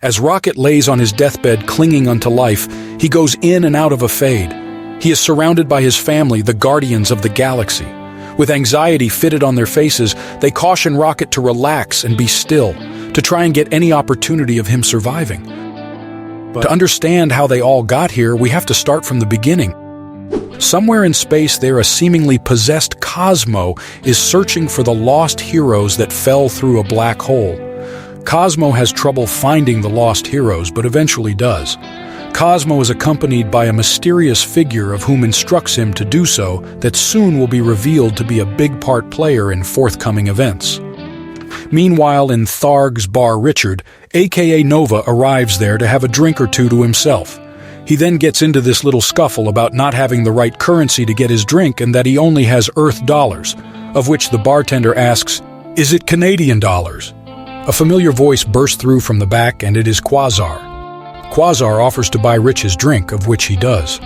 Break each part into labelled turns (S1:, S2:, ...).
S1: As Rocket lays on his deathbed clinging unto life, he goes in and out of a fade. He is surrounded by his family, the guardians of the galaxy. With anxiety fitted on their faces, they caution Rocket to relax and be still, to try and get any opportunity of him surviving. But to understand how they all got here, we have to start from the beginning. Somewhere in space there, a seemingly possessed Cosmo is searching for the lost heroes that fell through a black hole. Cosmo has trouble finding the lost heroes, but eventually does. Cosmo is accompanied by a mysterious figure of whom instructs him to do so that soon will be revealed to be a big part player in forthcoming events. Meanwhile, in Tharg's bar, Richard, aka Nova, arrives there to have a drink or two to himself. He then gets into this little scuffle about not having the right currency to get his drink and that he only has Earth dollars, of which the bartender asks, "Is it Canadian dollars?" A familiar voice bursts through from the back, and it is Quasar. Quasar offers to buy Rich his drink, of which he does.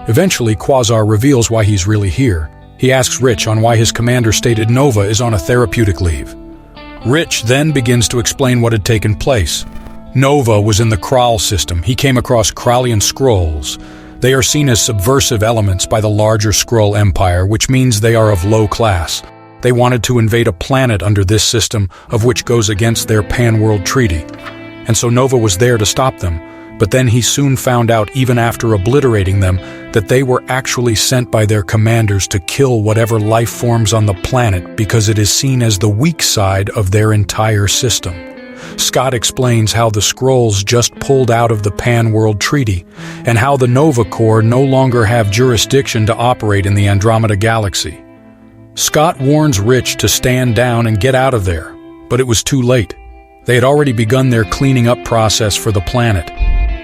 S1: Eventually, Quasar reveals why he's really here. He asks Rich on why his commander stated Nova is on a therapeutic leave. Rich then begins to explain what had taken place. Nova was in the Kral system. He came across Kralian scrolls. They are seen as subversive elements by the larger Skrull Empire, which means they are of low class. They wanted to invade a planet under this system, of which goes against their pan-world treaty. And so Nova was there to stop them, but then he soon found out, even after obliterating them, that they were actually sent by their commanders to kill whatever life forms on the planet because it is seen as the weak side of their entire system. Scott explains how the Skrulls just pulled out of the Pan-World Treaty, and how the Nova Corps no longer have jurisdiction to operate in the Andromeda Galaxy. Scott warns Rich to stand down and get out of there, but it was too late. They had already begun their cleaning up process for the planet.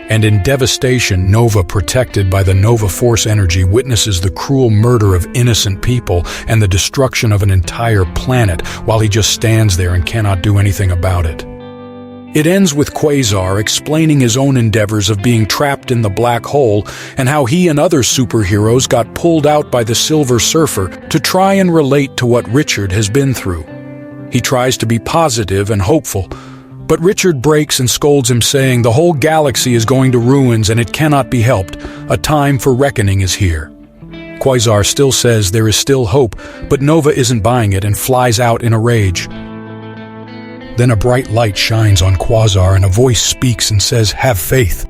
S1: And in devastation, Nova, protected by the Nova Force energy, witnesses the cruel murder of innocent people and the destruction of an entire planet while he just stands there and cannot do anything about it. It ends with Quasar explaining his own endeavors of being trapped in the black hole and how he and other superheroes got pulled out by the Silver Surfer to try and relate to what Richard has been through. He tries to be positive and hopeful, but Richard breaks and scolds him, saying the whole galaxy is going to ruins and it cannot be helped. A time for reckoning is here. Quasar still says there is still hope, but Nova isn't buying it and flies out in a rage. Then a bright light shines on Quasar and a voice speaks and says, "Have faith."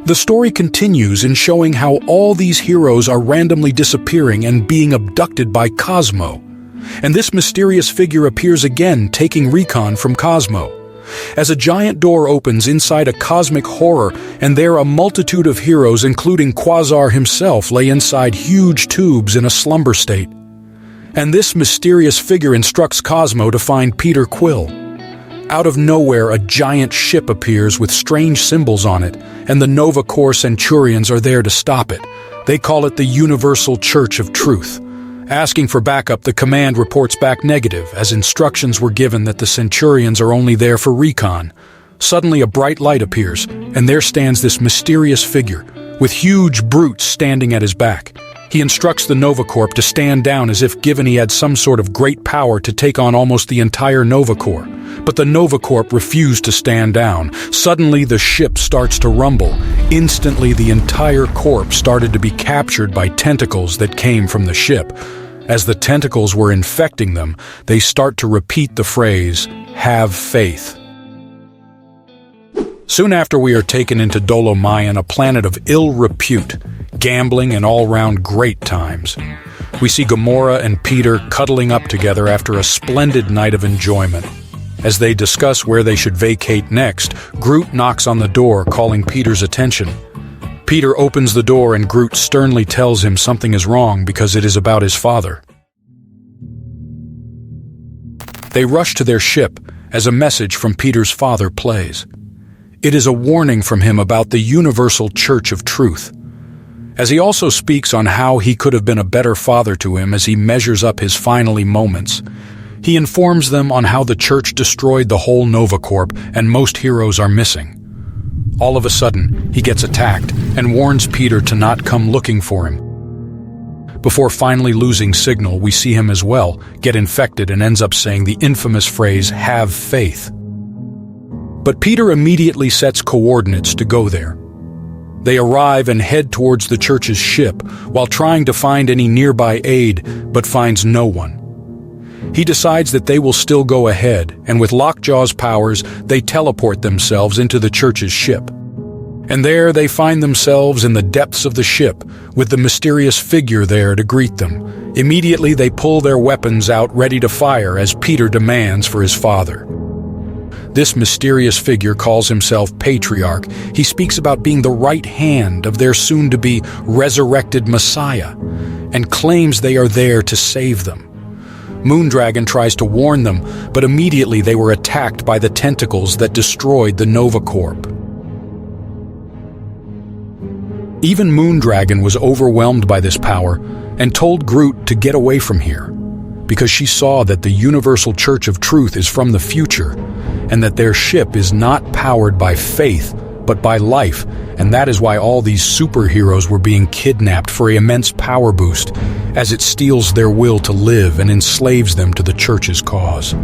S1: The story continues in showing how all these heroes are randomly disappearing and being abducted by Cosmo. And this mysterious figure appears again, taking recon from Cosmo. As a giant door opens inside a cosmic horror, and there a multitude of heroes, including Quasar himself, lay inside huge tubes in a slumber state. And this mysterious figure instructs Cosmo to find Peter Quill. Out of nowhere, a giant ship appears with strange symbols on it, and the Nova Corps Centurions are there to stop it. They call it the Universal Church of Truth. Asking for backup, the command reports back negative, as instructions were given that the Centurions are only there for recon. Suddenly, a bright light appears, and there stands this mysterious figure, with huge brutes standing at his back. He instructs the Nova Corps to stand down as if given he had some sort of great power to take on almost the entire Nova Corps. But the Nova Corps refused to stand down. Suddenly, the ship starts to rumble. Instantly, the entire corp started to be captured by tentacles that came from the ship. As the tentacles were infecting them, they start to repeat the phrase, "Have faith." Soon after, we are taken into Dolomayan, a planet of ill repute, gambling and all-round great times. We see Gamora and Peter cuddling up together after a splendid night of enjoyment. As they discuss where they should vacate next, Groot knocks on the door, calling Peter's attention. Peter opens the door and Groot sternly tells him something is wrong because it is about his father. They rush to their ship as a message from Peter's father plays. It is a warning from him about the Universal Church of Truth. As he also speaks on how he could have been a better father to him as he measures up his finally moments. He informs them on how the church destroyed the whole Nova Corp and most heroes are missing. All of a sudden, he gets attacked and warns Peter to not come looking for him. Before finally losing signal, we see him as well get infected and ends up saying the infamous phrase, "Have faith." But Peter immediately sets coordinates to go there. They arrive and head towards the church's ship while trying to find any nearby aid, but finds no one. He decides that they will still go ahead, and with Lockjaw's powers, they teleport themselves into the church's ship. And there they find themselves in the depths of the ship, with the mysterious figure there to greet them. Immediately they pull their weapons out ready to fire as Peter demands for his father. This mysterious figure calls himself Patriarch. He speaks about being the right hand of their soon-to-be resurrected Messiah, and claims they are there to save them. Moondragon tries to warn them, but immediately they were attacked by the tentacles that destroyed the Nova Corp. Even Moondragon was overwhelmed by this power and told Groot to get away from here, because she saw that the Universal Church of Truth is from the future, and that their ship is not powered by faith, but by life, and that is why all these superheroes were being kidnapped for an immense power boost, as it steals their will to live and enslaves them to the Church's cause.